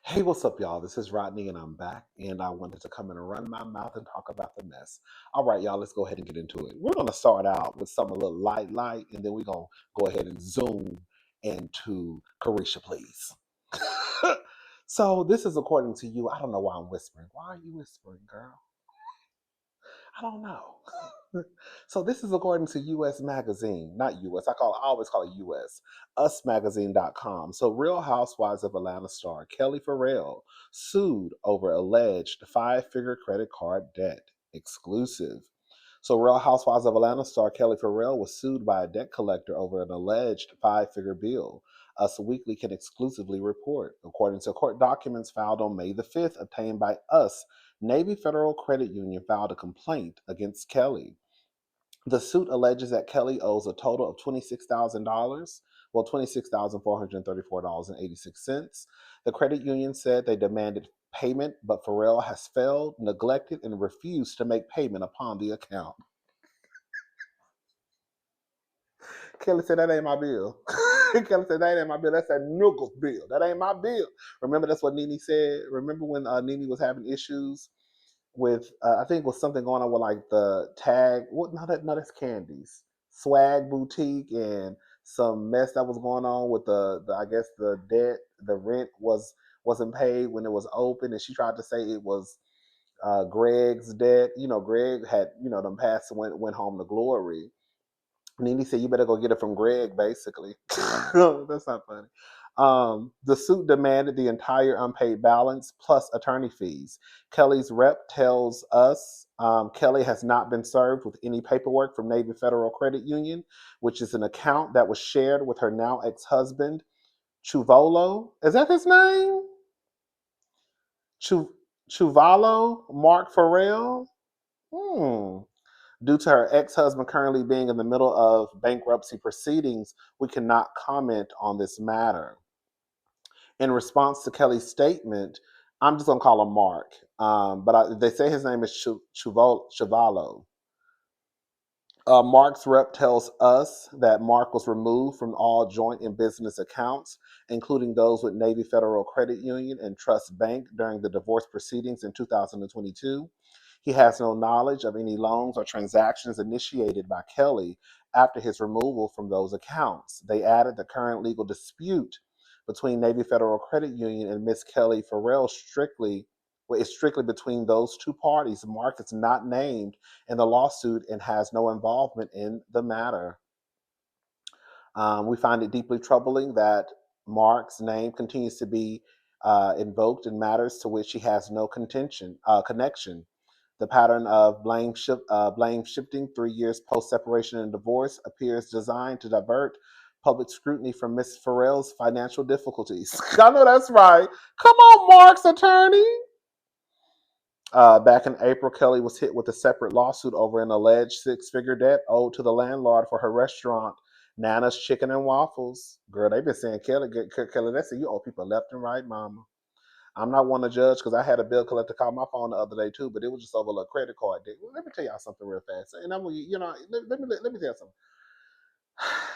Hey, what's up, y'all? This is Rodney, and I'm back. And I wanted to come in and run my mouth and talk about the mess. All right, y'all, let's go ahead and get into it. We're going to start out with something a little light, and then we're going to go ahead and zoom into Caresha, please. So, this is according to you. I don't know why I'm whispering. Why are you whispering, girl? I don't know. So this is according to US Magazine, not US. I always call it US. Usmagazine.com. So Real Housewives of Atlanta star Kelli Ferrell sued over alleged five-figure credit card debt. Exclusive. So Real Housewives of Atlanta star Kelli Ferrell was sued by a debt collector over an alleged five-figure bill. Us Weekly can exclusively report. According to court documents filed on May the 5th, obtained by Us, Navy Federal Credit Union filed a complaint against Kelli. The suit alleges that Kelli owes a total of $26,000, well, $26,434.86. The credit union said they demanded payment, but Farrell has failed, neglected, and refused to make payment upon the account. Kelli said, that ain't my bill. Kelli said, that ain't my bill. That's that Nuggles bill. That ain't my bill. Remember, that's what Nene said? Remember when Nene was having issues with I think was something going on with like the tag. What? No, that's Candy's Swag Boutique and some mess that was going on with the I guess the debt, the rent wasn't paid when it was open, and she tried to say it was Greg's debt. You know, Greg had them passed and went home to glory. Nene said, "You better go get it from Greg." Basically, that's not funny. The suit demanded the entire unpaid balance plus attorney fees. Kelli's rep tells us Kelli has not been served with any paperwork from Navy Federal Credit Union, which is an account that was shared with her now ex-husband, Chuvalo. Is that his name? Chuvalo Mark Farrell? Hmm. Due to her ex-husband currently being in the middle of bankruptcy proceedings, we cannot comment on this matter. In response to Kelli's statement, I'm just going to call him Mark, they say his name is Chuvalo. Mark's rep tells us that Mark was removed from all joint and business accounts, including those with Navy Federal Credit Union and Trust Bank during the divorce proceedings in 2022. He has no knowledge of any loans or transactions initiated by Kelli after his removal from those accounts. They added the current legal dispute between Navy Federal Credit Union and Miss Kelli Farrell is strictly between those two parties. Mark is not named in the lawsuit and has no involvement in the matter. We find it deeply troubling that Mark's name continues to be invoked in matters to which he has no connection. The pattern of blame shifting 3 years post separation and divorce appears designed to divert public scrutiny from Miss Farrell's financial difficulties. I know that's right. Come on, Mark's attorney. Back in April, Kelli was hit with a separate lawsuit over an alleged six-figure debt owed to the landlord for her restaurant, Nana's Chicken and Waffles. Girl, they've been saying, Kelli, they say you owe people left and right, mama. I'm not one to judge because I had a bill collector call my phone the other day too, but it was just over a credit card debt. Well, let me tell y'all something real fast. And I'm, let me tell you something.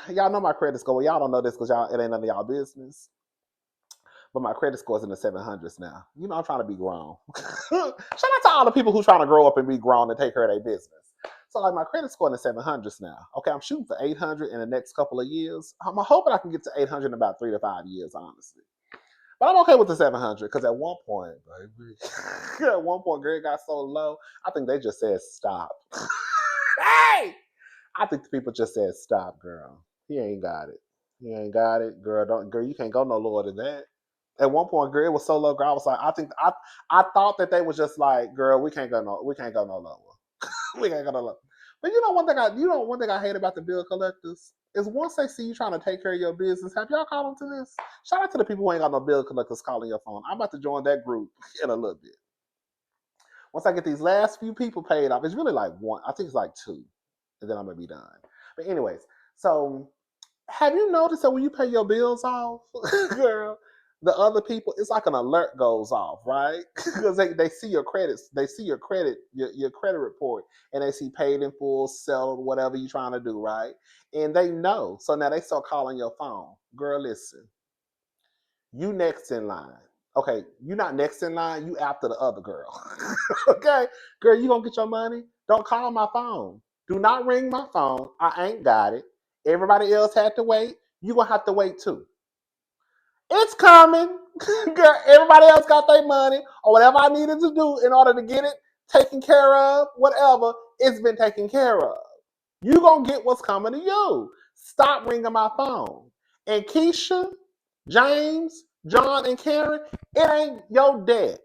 Y'all know my credit score. Well, y'all don't know this because it ain't none of y'all business. But my credit score is in the 700s now. You know, I'm trying to be grown. Shout out to all the people who trying to grow up and be grown and take care of their business. So, like, my credit score in the 700s now. Okay, I'm shooting for 800 in the next couple of years. I'm hoping I can get to 800 in about 3 to 5 years, honestly. But I'm okay with the 700 because at one point, baby, at one point, Greg got so low, I think they just said stop. Hey! I think the people just said stop, girl. He ain't got it. He ain't got it, girl. Girl, you can't go no lower than that. At one point, girl, it was so low, girl. I was like, I thought that they was just like, girl, we can't go no lower. We can't go no lower. But one thing I hate about the bill collectors is once they see you trying to take care of your business. Have y'all called them to this? Shout out to the people who ain't got no bill collectors calling your phone. I'm about to join that group in a little bit. Once I get these last few people paid off, it's really like one. I think it's like two, and then I'm gonna be done. But anyways, so have you noticed that when you pay your bills off, girl, the other people, it's like an alert goes off, right? Because they see your credits, they see your credit report, and they see paid in full, settled, whatever you're trying to do, right? And they know. So now they start calling your phone. Girl, listen, you next in line. Okay, you're not next in line. You after the other girl. Okay, girl, you gonna get your money? Don't call my phone. Do not ring my phone. I ain't got it. Everybody else had to wait. You gonna have to wait too. It's coming. Girl, everybody else got their money or whatever I needed to do in order to get it taken care of. Whatever, it's been taken care of. You gonna get what's coming to you. Stop ringing my phone. And Keisha, James, John, and Karen, it ain't your debt.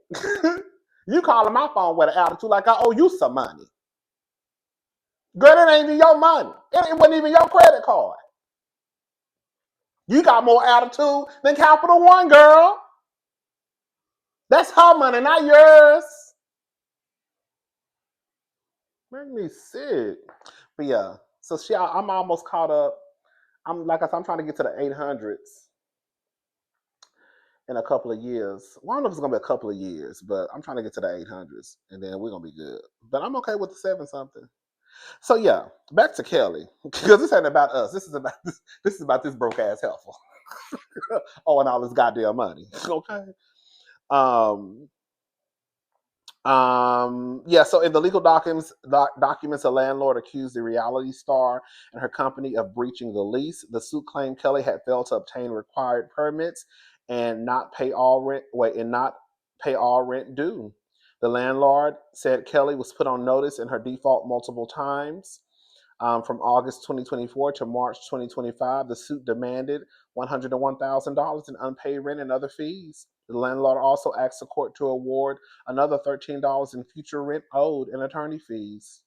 You calling my phone with an attitude like I owe you some money. Girl, it ain't even your money. It wasn't even your credit card. You got more attitude than Capital One, girl. That's her money, not yours. Make me sick. But yeah, so I'm almost caught up. I'm like I said, I'm trying to get to the 800s in a couple of years. Well, I don't know if it's gonna be a couple of years, but I'm trying to get to the 800s, and then we're gonna be good. But I'm okay with the 7 something. So yeah, back to Kelly because this ain't about us. This is about this. This is about this broke ass helpful. Oh, and all this goddamn money. Okay. Um. Yeah, so in the legal documents, a landlord accused the reality star and her company of breaching the lease. The suit claimed Kelly had failed to obtain required permits and not pay all rent due. The landlord said Kelly was put on notice in her default multiple times. From August 2024 to March 2025, the suit demanded $101,000 in unpaid rent and other fees. The landlord also asked the court to award another $13 in future rent owed and attorney fees.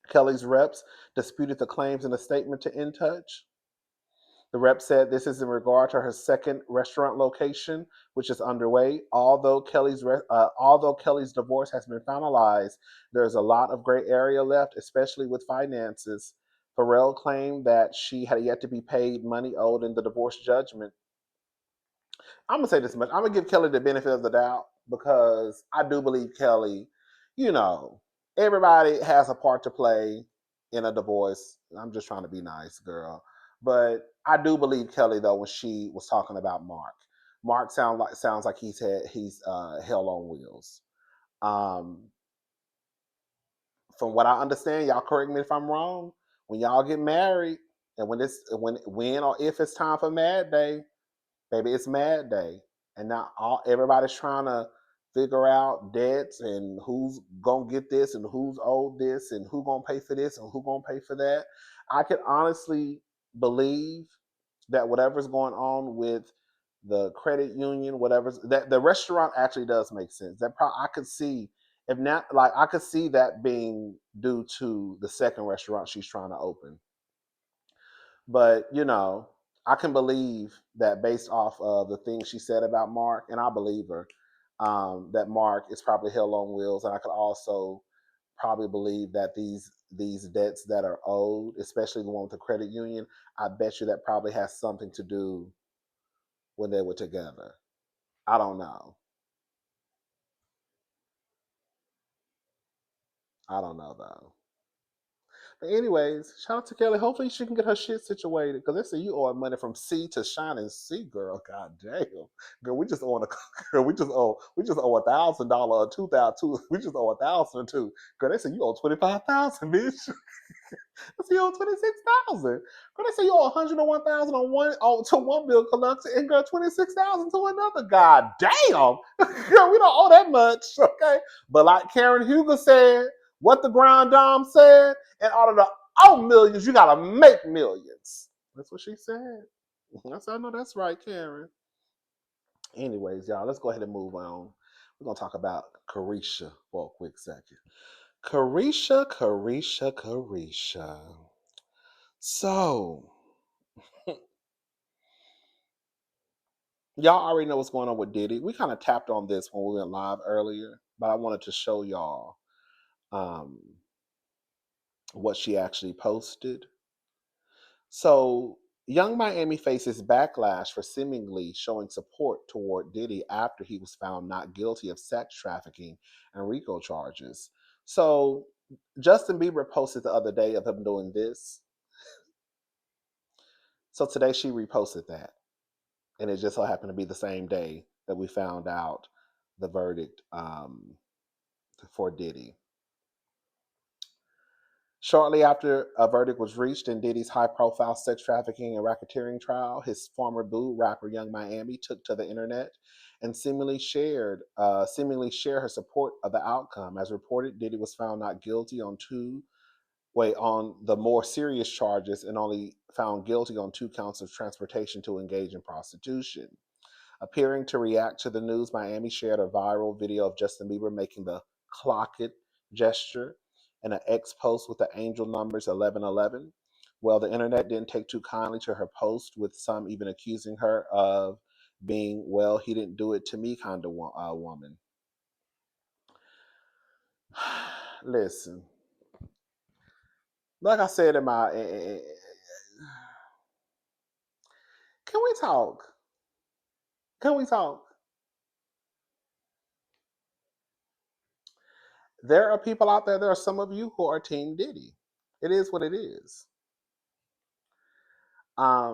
Kelly's reps disputed the claims in a statement to In Touch. The rep said this is in regard to her second restaurant location, which is underway. Although Kelly's divorce has been finalized, there's a lot of gray area left, especially with finances. Ferrell claimed that she had yet to be paid money owed in the divorce judgment. I'm gonna say this much. I'm gonna give Kelly the benefit of the doubt because I do believe Kelly, you know, everybody has a part to play in a divorce. I'm just trying to be nice, girl. But I do believe Kelly though when she was talking about Mark. Mark sounds like he's hell on wheels. Um, from what I understand, y'all correct me if I'm wrong. When y'all get married, and when or if it's time for Mad Day, baby, it's Mad Day, and now everybody's trying to figure out debts and who's gonna get this and who's owed this and who gonna pay for this and who gonna pay for that. I can honestly believe that whatever's going on with the credit union, whatever's that the restaurant actually does make sense. I could see if not like I could see that being due to the second restaurant she's trying to open. But I can believe that based off of the things she said about Mark, and I believe her, that Mark is probably hell on wheels, and I could also probably believe that these debts that are owed, especially the one with the credit union, I bet you that probably has something to do when they were together. I don't know. I don't know though. But anyways, shout out to Kelly. Hopefully she can get her shit situated. Cause they say you owe money from sea to shining sea, girl. God damn. Girl, we just owe a girl, we just owe $1,000 or 2,000. We just owe 1,000 or two. Girl, they say you owe 25,000, bitch. They say you owe 26,000. Girl, they say you owe 101,000 to one bill collector and girl 26,000 to another. God damn. Girl, we don't owe that much. Okay. But like Karen Huger said, what the Grand Dame said, in order to owe millions, you gotta make millions. That's what she said. I know that's right, Karen. Anyways, y'all, let's go ahead and move on. We're gonna talk about Caresha for a quick second. Caresha. So, y'all already know what's going on with Diddy. We kind of tapped on this when we went live earlier, but I wanted to show y'all um, what she actually posted. So, Young Miami faces backlash for seemingly showing support toward Diddy after he was found not guilty of sex trafficking and RICO charges. So, Justin Bieber posted the other day of him doing this. So, today she reposted that. And it just so happened to be the same day that we found out the verdict for Diddy. Shortly after a verdict was reached in Diddy's high-profile sex trafficking and racketeering trial, his former boo, rapper Young Miami, took to the internet and seemingly share her support of the outcome. As reported, Diddy was found not guilty on the more serious charges and only found guilty on 2 counts of transportation to engage in prostitution. Appearing to react to the news, Miami shared a viral video of Justin Bieber making the clock it gesture and an X post with the angel numbers 1111. Well, the internet didn't take too kindly to her post, with some even accusing her of being, well, he didn't do it to me kind of woman. Listen, like I said in my... Can we talk? Can we talk? There are people out there, there are some of you who are Team Diddy. It is what it is. I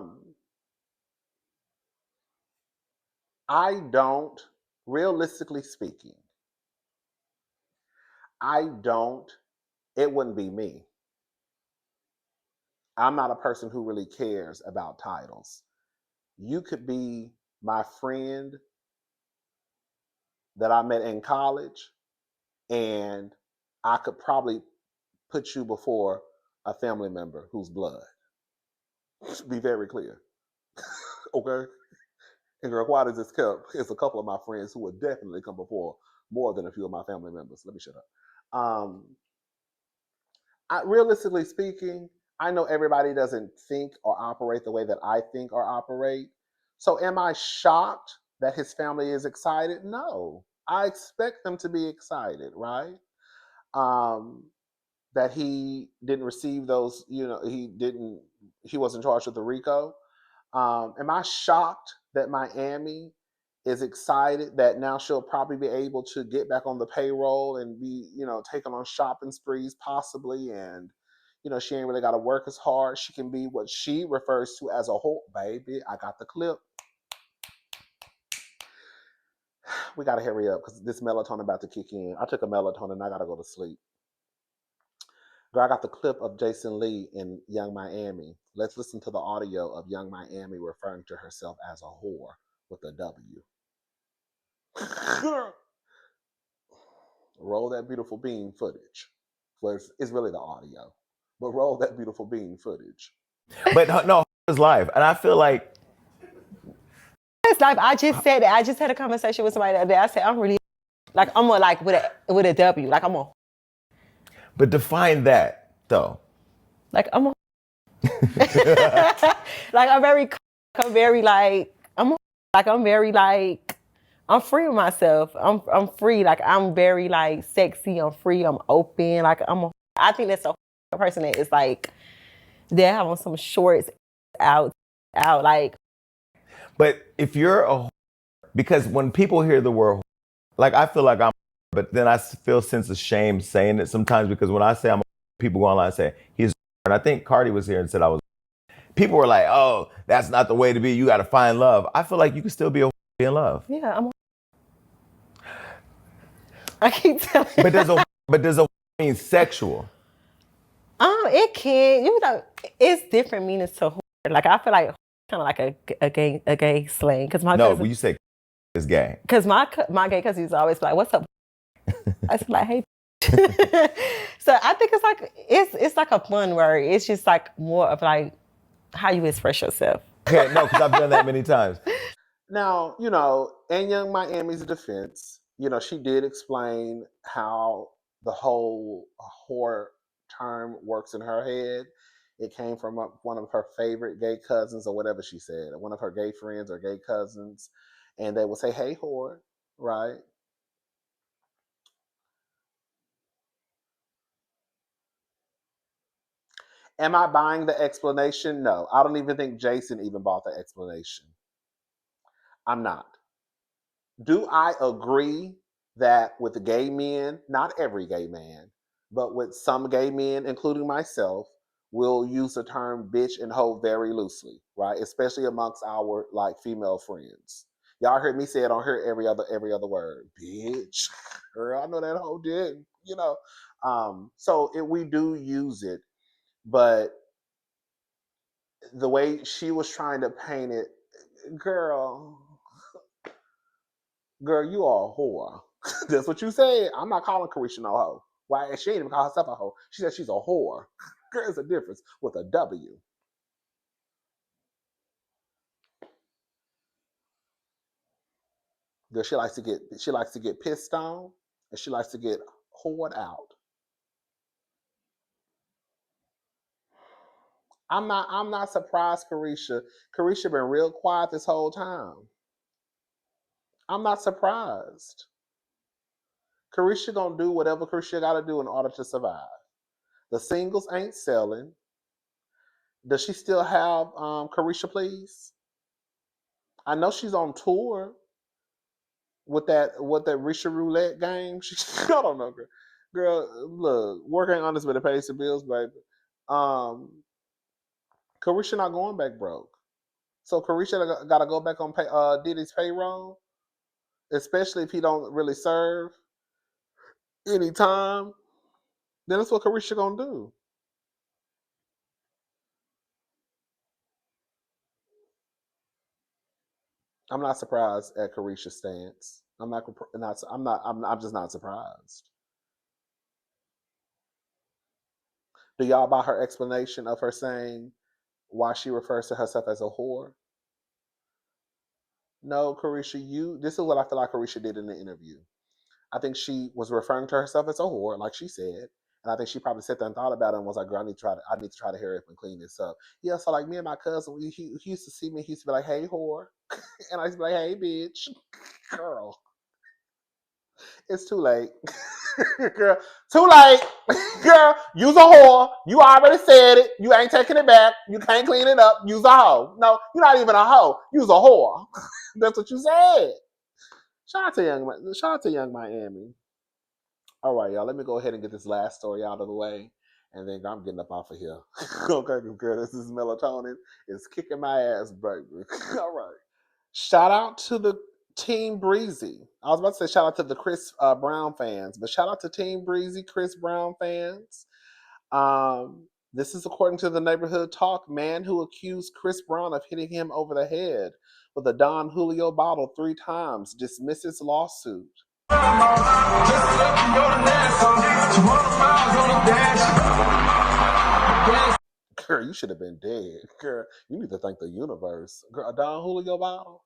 don't, realistically speaking, it wouldn't be me. I'm not a person who really cares about titles. You could be my friend that I met in college, and I could probably put you before a family member whose blood. Be very clear. Okay? And girl, why does this count? It's a couple of my friends who would definitely come before more than a few of my family members. Let me shut up. Realistically speaking, I know everybody doesn't think or operate the way that I think or operate. So am I shocked that his family is excited? No. I expect them to be excited, right? That he didn't receive those, he wasn't charged with the RICO. Am I shocked that Miami is excited that now she'll probably be able to get back on the payroll and be, taking on shopping sprees possibly, and she ain't really got to work as hard. She can be what she refers to as a whore. Baby, I got the clip. We got to hurry up because this melatonin about to kick in. I took a melatonin and I got to go to sleep. Girl, I got the clip of Jason Lee in Young Miami. Let's listen to the audio of Young Miami referring to herself as a whore with a W. Roll that beautiful bean footage. Well, it's really the audio, but roll that beautiful bean footage. But no, it's live, and I feel like it's live. I just said that. I just had a conversation with somebody the other day. I said I'm really like I'm more like with a W. Like I'm a. But define that though. Like I'm a. Like I'm very I'm free with myself. I'm free. Like I'm very like sexy. I'm free. I'm open. Like I think that's a person that is like they have on some shorts out like. But if you're because when people hear the word, like I feel like I'm, but then I feel a sense of shame saying it sometimes because when I say I'm, people go online and say he's, and I think Cardi was here and said I was. People were like, oh, that's not the way to be. You got to find love. I feel like you can still be in love. Yeah, I keep telling you. But does a mean sexual? It can. It's different meanings to whore. Like I feel like kind of like a gay slang. Cause when you say is gay. Cause my gay cousin used to always be like, "What's up?" I was like, "Hey." So I think it's like a fun word. It's just like more of like how you express yourself. Okay, no, because I've done that many times. Now, in Young Miami's defense, she did explain how the whole whore term works in her head. It came from one of her favorite gay cousins or whatever she said, one of her gay friends or gay cousins. And they would say, hey, whore, right? Am I buying the explanation? No. I don't even think Jason even bought the explanation. I'm not. Do I agree that with the gay men, not every gay man, but with some gay men, including myself, will use the term bitch and hoe very loosely, right? Especially amongst our like female friends. Y'all heard me say it on her every other word. Bitch. Girl, I know that hoe did. So we do use it, but the way she was trying to paint it, girl, you are a whore. That's what you said. I'm not calling Caresha no hoe. Why? She ain't even call herself a hoe. She said she's a whore. Girl, there's a difference with a W. Girl, she likes to get pissed on, and she likes to get whored out. I'm not surprised, Caresha. Caresha been real quiet this whole time. I'm not surprised. Caresha gonna do whatever Caresha gotta do in order to survive. The singles ain't selling. Does she still have Caresha Please? I know she's on tour with that Risha Roulette game. I don't know, girl. Girl, look, work ain't honest, but it pays the bills, baby. Caresha not going back broke. So Caresha got to go back on Diddy's payroll, especially if he don't really serve any time. Then that's what Caresha gonna do. I'm not surprised at Caresha's stance. I'm just not surprised. Do y'all buy her explanation of her saying why she refers to herself as a whore? No, Caresha, this is what I feel like Caresha did in the interview. I think she was referring to herself as a whore, like she said. And I think she probably sat there and thought about it and was like, girl, I need to try to hurry up and clean this up. Yeah, so like me and my cousin, he used to see me, he used to be like, hey, whore. And I used to be like, hey, bitch. Girl, it's too late. Girl, too late. Girl, use a whore. You already said it. You ain't taking it back. You can't clean it up. Use a hoe. No, you're not even a hoe. Use a whore. That's what you said. Shout out to Young Miami. All right, y'all. Let me go ahead and get this last story out of the way, and then I'm getting up off of here. Okay, girl. This is melatonin. It's kicking my ass, baby. All right. Shout out to the Team Breezy. I was about to say shout out to the Chris Brown fans, but shout out to Team Breezy, Chris Brown fans. This is according to the Neighborhood Talk. Man who accused Chris Brown of hitting him over the head with a Don Julio bottle 3 times dismisses lawsuit. Girl, you should have been dead. Girl, you need to thank the universe. Girl, a Don Julio bottle?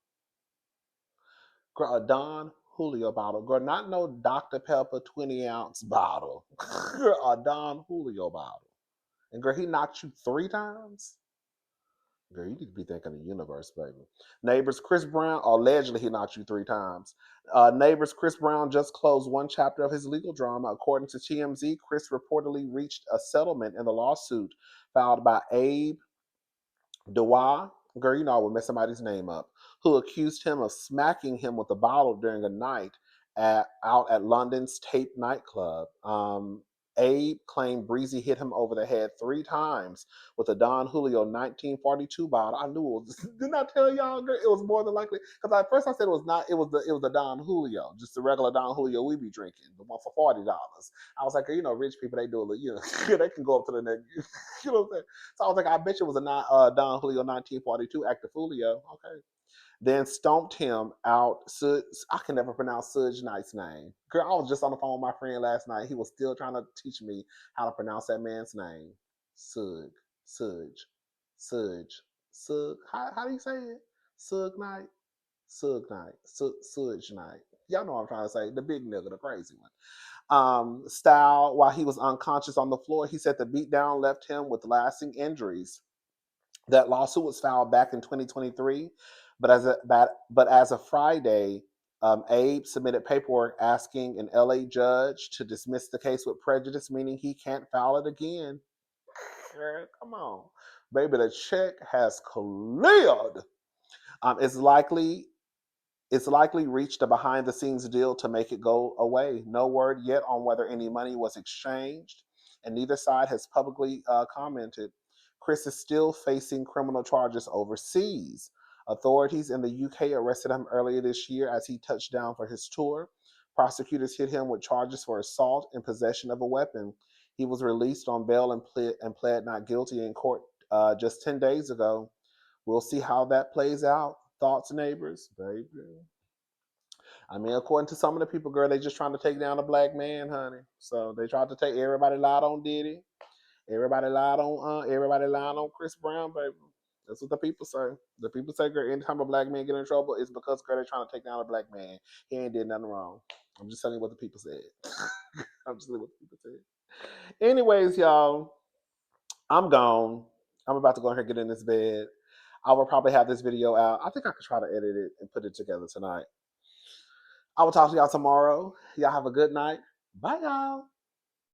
Girl, a Don Julio bottle. Girl, not no Dr. Pepper 20-ounce bottle. Girl, a Don Julio bottle. And girl, he knocked you 3 times? Girl, you need to be thanking the universe, baby. Neighbors, Chris Brown, allegedly he knocked you 3 times. Neighbors, Chris Brown just closed one chapter of his legal drama. According to TMZ, Chris reportedly reached a settlement in the lawsuit filed by Abe Dewey, girl, you know I would mess somebody's name up, who accused him of smacking him with a bottle during a night out at London's Tape nightclub. Abe claimed Breezy hit him over the head 3 times with a Don Julio 1942 bottle. I knew it was. Didn't I tell y'all, girl? It was more than likely because at first I said it was not. It was the Don Julio, just the regular Don Julio we be drinking, the one for $40. I was like, you know, rich people they do it. You know, they can go up to the next. You know what I'm saying? So I was like, I bet you it was a Don Julio 1942 Actifulio. Okay. Then stomped him out. I can never pronounce Suge Knight's name. Girl, I was just on the phone with my friend last night. He was still trying to teach me how to pronounce that man's name. Suge. How do you say it? Suge Knight? Suge Knight. Suge Knight. Y'all know what I'm trying to say. The big nigga, the crazy one. Style, while he was unconscious on the floor, he said the beatdown left him with lasting injuries. That lawsuit was filed back in 2023, but as of Friday, Abe submitted paperwork asking an LA judge to dismiss the case with prejudice, meaning he can't file it again. Girl, come on, baby, the check has cleared. It's likely reached a behind the scenes deal to make it go away. No word yet on whether any money was exchanged, and neither side has publicly commented. Chris is still facing criminal charges overseas. Authorities in the UK arrested him earlier this year as he touched down for his tour. Prosecutors hit him with charges for assault and possession of a weapon. He was released on bail and pled not guilty in court just 10 days ago. We'll see how that plays out. Thoughts, neighbors? Baby. I mean, according to some of the people, girl, they just trying to take down a black man, honey. So they tried to take everybody lied on Diddy. Everybody lied on Chris Brown, baby. That's what the people say. The people say, girl, anytime a black man get in trouble, it's because, girl, they're trying to take down a black man. He ain't did nothing wrong. I'm just telling you what the people said. I'm just telling you what the people said. Anyways, y'all, I'm gone. I'm about to go ahead and get in this bed. I will probably have this video out. I think I could try to edit it and put it together tonight. I will talk to y'all tomorrow. Y'all have a good night. Bye, y'all.